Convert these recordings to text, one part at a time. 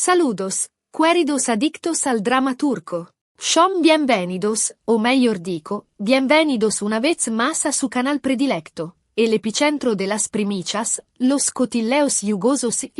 Saludos, queridos adictos al drama turco. Son bienvenidos, o mejor dico, bienvenidos una vez más a su canal predilecto, el epicentro de las primicias, los cotilleos yugosos y,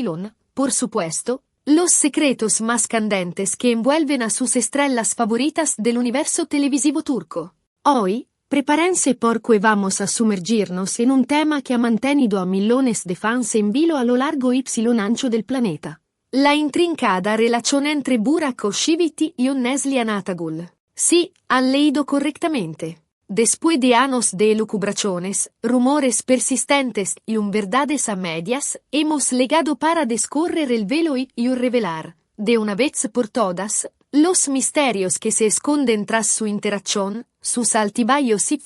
por supuesto, los secretos más candentes que envuelven a sus estrellas favoritas del universo televisivo turco. Hoy, prepárense porque vamos a sumergirnos en un tema que ha mantenido a millones de fans en vilo a lo largo y ancho del planeta. La intrincada relación entre Burak Özçivit y Neslihan Atagul. Sí, han leído correctamente. Después de años de elucubraciones, rumores persistentes y verdades a medias, hemos llegado para descorrer el velo y revelar, de una vez por todas, los misterios que se esconden tras su interacción, sus altibajos y,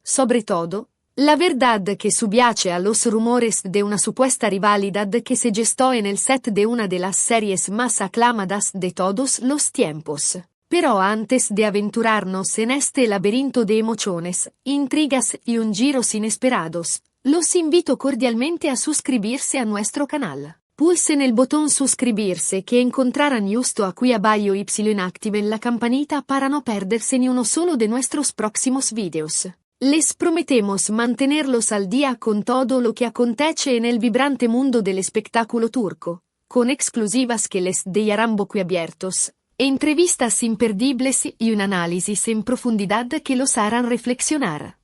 sobre todo, la verdad que subyace a los rumores de una supuesta rivalidad que se gestó en el set de una de las series más aclamadas de todos los tiempos. Pero antes de aventurarnos en este laberinto de emociones, intrigas y giros inesperados, los invito cordialmente a suscribirse a nuestro canal. Pulsen el botón suscribirse que encontrarán justo aquí abajo y activen la campanita para no perderse ni uno solo de nuestros próximos videos. Les prometemos mantenerlos al día con todo lo que acontece en el vibrante mundo del espectáculo turco, con exclusivas que les dejarán boquiabiertos, entrevistas imperdibles y un análisis en profundidad que los harán reflexionar.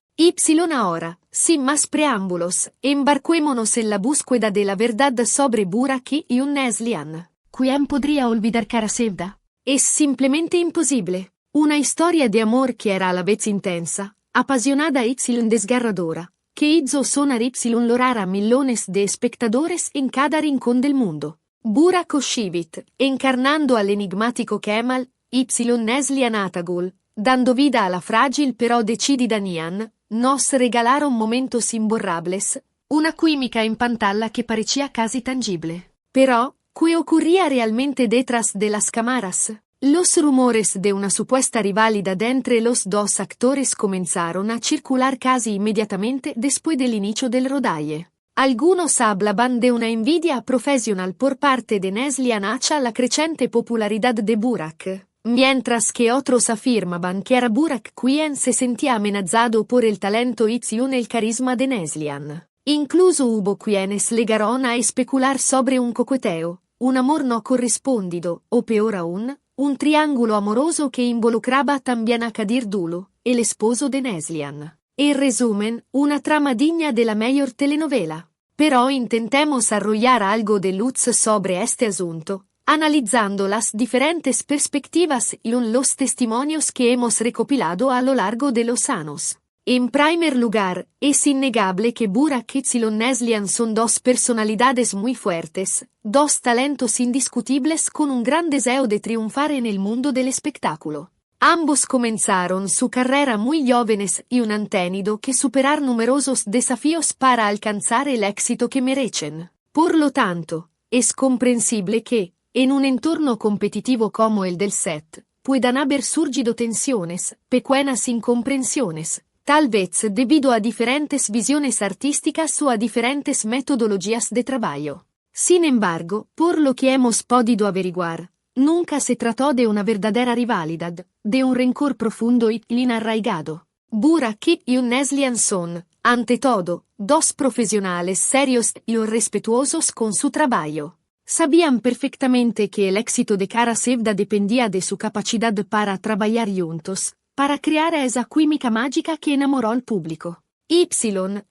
Ahora, sin más preámbulos, embarquémonos en la búsqueda de la verdad sobre Burak y Neslihan. ¿Quién podría olvidar Kara Sevda? Es simplemente imposible. Una historia de amor que era a la vez intensa, apasionada y desgarradora, que hizo sonar lograr a millones de espectadores en cada rincón del mundo. Burak Özçivit, encarnando al enigmático Kemal, Neslihan Atagul, dando vida a la frágil pero decidida Nihan, nos regalaron momentos imborrables, una química en pantalla que parecía casi tangible. Pero, ¿qué ocurría realmente detrás de las cámaras? Los rumores de una supuesta rivalidad entre los dos actores comenzaron a circular casi inmediatamente después del inicio del rodaje. Algunos hablaban de una envidia profesional por parte de Neslihan hacia la creciente popularidad de Burak, mientras que otros afirmaban que era Burak quien se sentía amenazado por el talento y el carisma de Neslihan. Incluso hubo quienes llegaron a especular sobre un coqueteo, un amor no correspondido, o peor aún, un triángulo amoroso que involucraba también a Kadir Dulu, el esposo de Neslihan. En resumen, una trama digna de la mejor telenovela. Pero intentemos arrojar algo de luz sobre este asunto, analizando las diferentes perspectivas y los testimonios que hemos recopilado a lo largo de los años. En primer lugar, es innegable que Burak y Neslihan son dos personalidades muy fuertes, dos talentos indiscutibles con un gran deseo de triunfar en el mundo del espectáculo. Ambos comenzaron su carrera muy jóvenes y han tenido que superar numerosos desafíos para alcanzar el éxito que merecen. Por lo tanto, es comprensible que, en un entorno competitivo como el del set, puedan haber surgido tensiones, pequeñas incomprensiones, tal vez debido a diferentes visiones artísticas o a diferentes metodologías de trabajo. Sin embargo, por lo que hemos podido averiguar, nunca se trató de una verdadera rivalidad, de un rencor profundo y arraigado. Burak y Neslihan son, ante todo, dos profesionales serios y respetuosos con su trabajo. Sabían perfectamente que el éxito de Kara Sevda dependía de su capacidad para trabajar juntos, para crear esa química mágica que enamoró al público.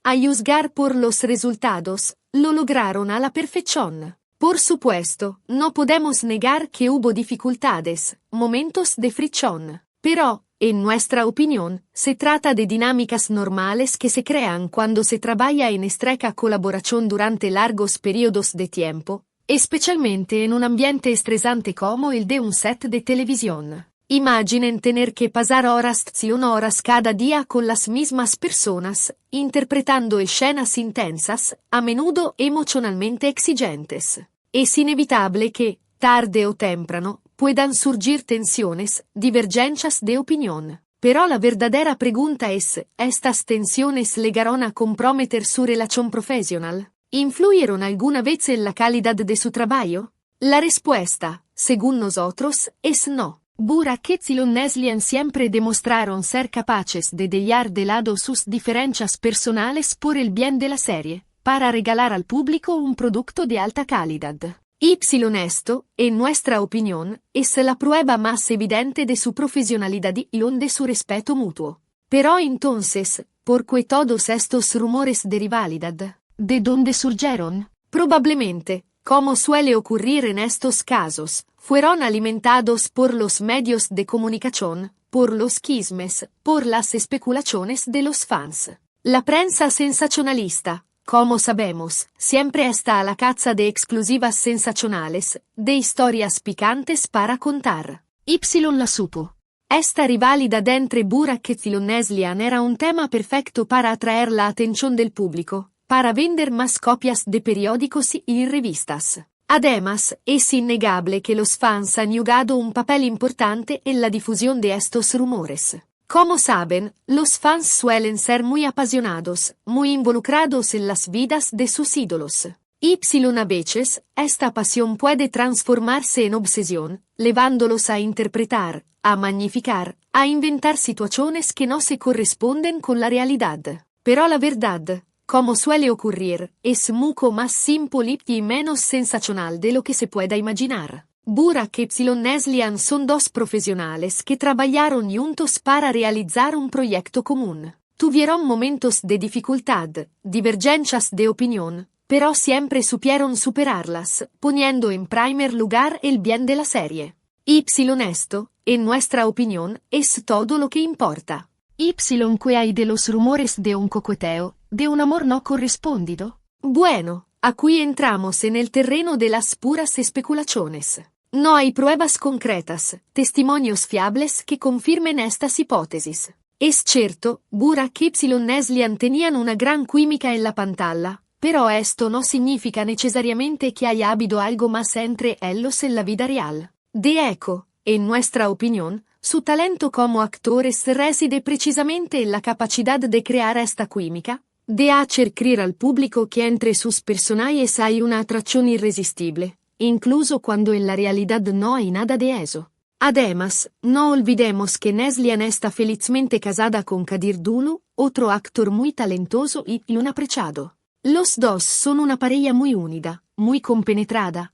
A juzgar por los resultados, lo lograron a la perfección. Por supuesto, no podemos negar que hubo dificultades, momentos de fricción. Pero, en nuestra opinión, se trata de dinámicas normales que se crean cuando se trabaja en estrecha colaboración durante largos periodos de tiempo, especialmente en un ambiente estresante como el de un set de televisión. Imaginen tener que pasar horas y horas cada día con las mismas personas, interpretando escenas intensas, a menudo emocionalmente exigentes. Es inevitable que, tarde o temprano, puedan surgir tensiones, divergencias de opinión. Pero la verdadera pregunta es, ¿estas tensiones llegaron a comprometer su relación profesional? ¿Influyeron alguna vez en la calidad de su trabajo? La respuesta, según nosotros, es no. Burak y Neslian siempre demostraron ser capaces de dejar de lado sus diferencias personales por el bien de la serie, para regalar al público un producto de alta calidad. Esto, en nuestra opinión, es la prueba más evidente de su profesionalidad y de su respeto mutuo. Pero entonces, ¿por qué todos estos rumores de rivalidad? ¿De dónde surgieron? Probablemente, como suele ocurrir en estos casos, fueron alimentados por los medios de comunicación, por los chismes, por las especulaciones de los fans. La prensa sensacionalista, como sabemos, siempre está a la caza de exclusivas sensacionales, de historias picantes para contar. La supo. Esta rivalidad entre Burak y Neslian era un tema perfecto para atraer la atención del público, para vender más copias de periódicos y revistas. Además, es innegable que los fans han jugado un papel importante en la difusión de estos rumores. Como saben, los fans suelen ser muy apasionados, muy involucrados en las vidas de sus ídolos. A veces, esta pasión puede transformarse en obsesión, llevándolos a interpretar, a magnificar, a inventar situaciones que no se corresponden con la realidad. Pero la verdad, como suele ocurrir, es mucho más simple y menos sensacional de lo que se pueda imaginar. Burak y Neslian son dos profesionales que trabajaron juntos para realizar un proyecto común. Tuvieron momentos de dificultad, divergencias de opinión, pero siempre supieron superarlas, poniendo en primer lugar el bien de la serie. Esto, en nuestra opinión, es todo lo que importa. ¿Qué hay de los rumores de un coqueteo, de un amor no correspondido? Bueno, aquí entramos en el terreno de las puras especulaciones. No hay pruebas concretas, testimonios fiables que confirmen estas hipótesis. Es cierto, Burak y Neslian tenían una gran química en la pantalla, pero esto no significa necesariamente que haya habido algo más entre ellos en la vida real. De hecho, en nuestra opinión, su talento como actores reside precisamente en la capacidad de crear esta química, de hacer creer al público que entre sus personajes hay una atracción irresistible, incluso cuando en la realidad no hay nada de eso. Además, no olvidemos que Neslian está felizmente casada con Kadir Dulu, otro actor muy talentoso y un apreciado. Los dos son una pareja muy unida, muy compenetrada.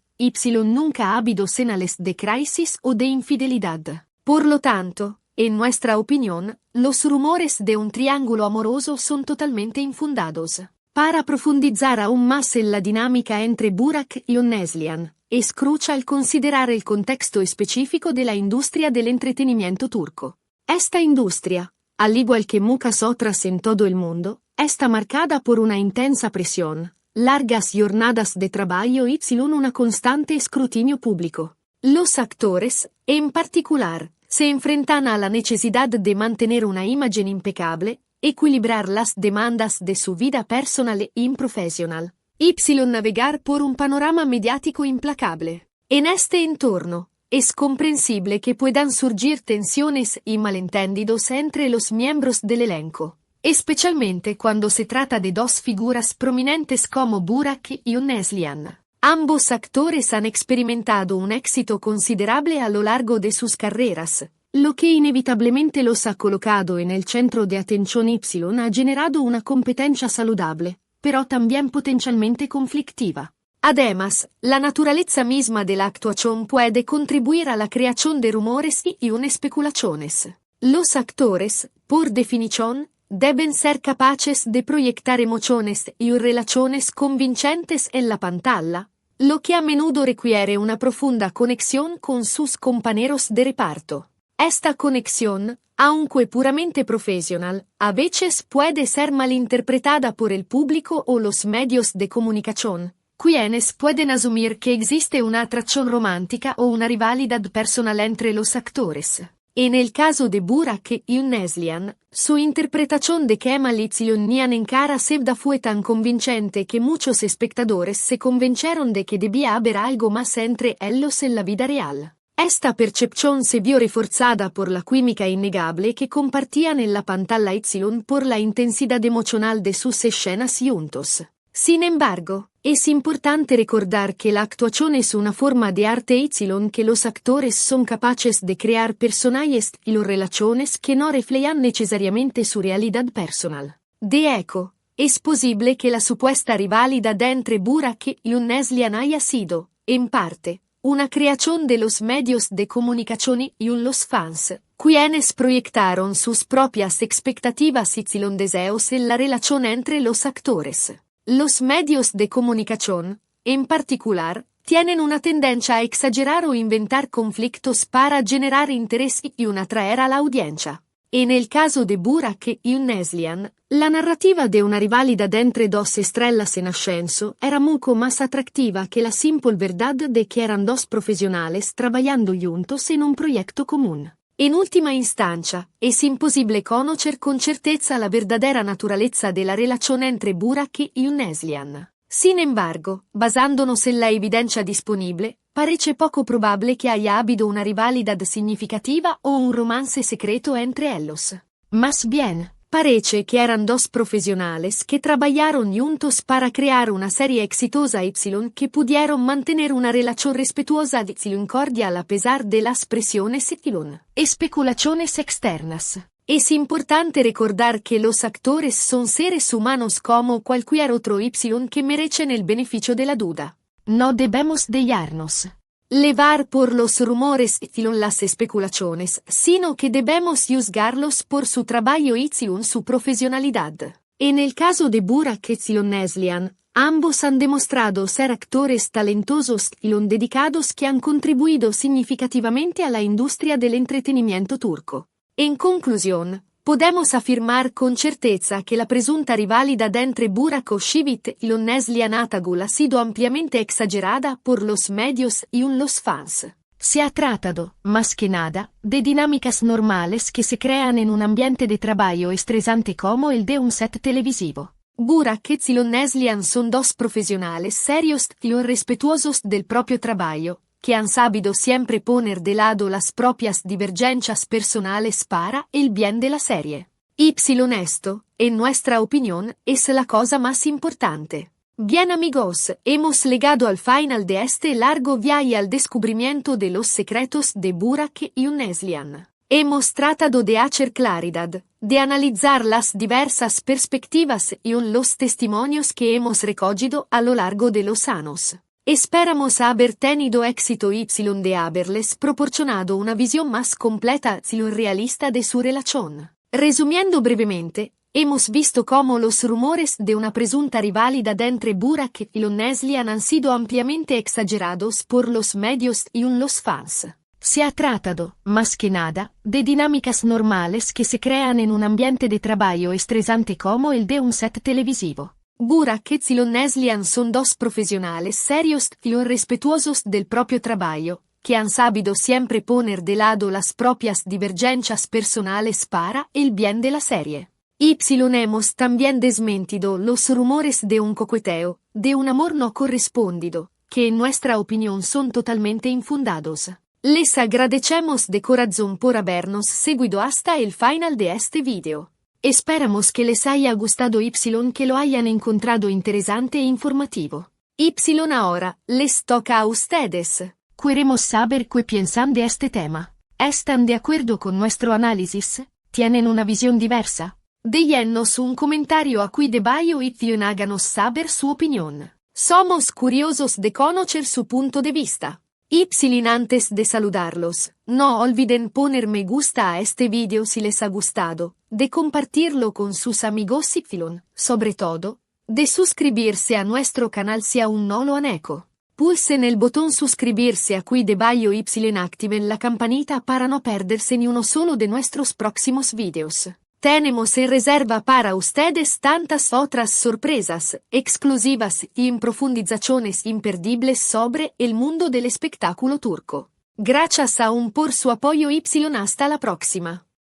Nunca ha habido señales de crisis o de infidelidad. Por lo tanto, en nuestra opinión, los rumores de un triángulo amoroso son totalmente infundados. Para profundizar aún más en la dinámica entre Burak y Neslian, es crucial considerar el contexto específico de la industria del entretenimiento turco. Esta industria, al igual que muchas otras en todo el mundo, está marcada por una intensa presión, largas jornadas de trabajo y un constante escrutinio público. Los actores, en particular, se enfrentan a la necesidad de mantener una imagen impecable, equilibrar las demandas de su vida personal y profesional, navegar por un panorama mediático implacable. En este entorno, es comprensible que puedan surgir tensiones y malentendidos entre los miembros del elenco, especialmente cuando se trata de dos figuras prominentes como Burak y Neslian. Ambos actores han experimentado un éxito considerable a lo largo de sus carreras, lo que inevitablemente los ha colocado en el centro de atención. Ha generado una competencia saludable, pero también potencialmente conflictiva. Además, la naturaleza misma de la actuación puede contribuir a la creación de rumores y especulaciones. Los actores, por definición, deben ser capaces de proyectar emociones y relaciones convincentes en la pantalla, lo que a menudo requiere una profunda conexión con sus compañeros de reparto. Esta conexión, aunque puramente profesional, a veces puede ser malinterpretada por el público o los medios de comunicación, quienes pueden asumir que existe una atracción romántica o una rivalidad personal entre los actores. En el caso de Burak y Neslian, su interpretación de Kemal Kılıçdaroğlu en Kara Sevda fue tan convincente que muchos espectadores se convencieron de que debía haber algo más entre ellos en la vida real. Esta percepción se vio reforzada por la química innegable que compartían en la pantalla por la intensidad emocional de sus escenas juntos. Sin embargo, es importante recordar que la actuación es una forma de arte y que los actores son capaces de crear personajes y relaciones que no reflejan necesariamente su realidad personal. De hecho, es posible que la supuesta rivalidad entre Burak y Neslihan haya sido, en parte, una creación de los medios de comunicación y los fans, quienes proyectaron sus propias expectativas y deseos en la relación entre los actores. Los medios de comunicación, en particular, tienen una tendencia a exagerar o inventar conflictos para generar interés y atraer a la audiencia. En el caso de Burak y Neslihan, la narrativa de una rivalidad entre dos estrellas en ascenso era mucho más atractiva que la simple verdad de que eran dos profesionales trabajando juntos en un proyecto común. En última instancia, es imposible conocer con certeza la verdadera naturaleza de la relación entre Burak y Neslihan. Sin embargo, basándonos en la evidencia disponible, parece poco probable que haya habido una rivalidad significativa o un romance secreto entre ellos. Más bien, parece que eran dos profesionales que trabajaron juntos para crear una serie exitosa que pudieron mantener una relación respetuosa y cordial a pesar de las presiones y especulaciones externas. Es importante recordar que los actores son seres humanos como cualquier otro que merecen el beneficio de la duda. No debemos dejarnos llevar por los rumores y las especulaciones, sino que debemos juzgarlos por su trabajo y su profesionalidad. En el caso de Burak y Neslihan, ambos han demostrado ser actores talentosos y dedicados que han contribuido significativamente a la industria del entretenimiento turco. En conclusión, podemos afirmar con certeza que la presunta rivalidad entre Burak Özçivit y Neslihan Atagul ha sido ampliamente exagerada por los medios y los fans. Se ha tratado, más que nada, de dinámicas normales que se crean en un ambiente de trabajo estresante como el de un set televisivo. Burak y Neslihan son dos profesionales serios y respetuosos del propio trabajo, que han sabido siempre poner de lado las propias divergencias personales para el bien de la serie. Esto, en nuestra opinión, es la cosa más importante. Bien amigos, hemos llegado al final de este largo viaje al descubrimiento de los secretos de Burak y Neslihan. Hemos tratado de hacer claridad, de analizar las diversas perspectivas y los testimonios que hemos recogido a lo largo de los años. Esperamos haber tenido éxito de haberles proporcionado una visión más completa y realista de su relación. Resumiendo brevemente, hemos visto cómo los rumores de una presunta rivalidad entre Burak y Neslihan han sido ampliamente exagerados por los medios y los fans. Se ha tratado, más que nada, de dinámicas normales que se crean en un ambiente de trabajo estresante como el de un set televisivo. Burak y Neslihan son dos profesionales serios y respetuosos del propio trabajo, que han sabido siempre poner de lado las propias divergencias personales para el bien de la serie. Hemos también desmentido los rumores de un coqueteo, de un amor no correspondido, que en nuestra opinión son totalmente infundados. Les agradecemos de corazón por habernos seguido hasta el final de este video. Esperamos que les haya gustado que lo hayan encontrado interesante e informativo. Ahora, les toca a ustedes. Queremos saber qué piensan de este tema. ¿Están de acuerdo con nuestro análisis? ¿Tienen una visión diversa? Déjennos un comentario aquí debajo y háganos saber su opinión. Somos curiosos de conocer su punto de vista. Antes de saludarlos, no olviden poner me gusta a este video si les ha gustado, de compartirlo con sus amigos y sobre todo, de suscribirse a nuestro canal si aún no lo han hecho. Pulsen el botón suscribirse aquí debajo y activen la campanita para no perderse ni uno solo de nuestros próximos videos. Tenemos en reserva para ustedes tantas otras sorpresas, exclusivas y profundizaciones imperdibles sobre el mundo del espectáculo turco. Gracias aún por su apoyo hasta la próxima.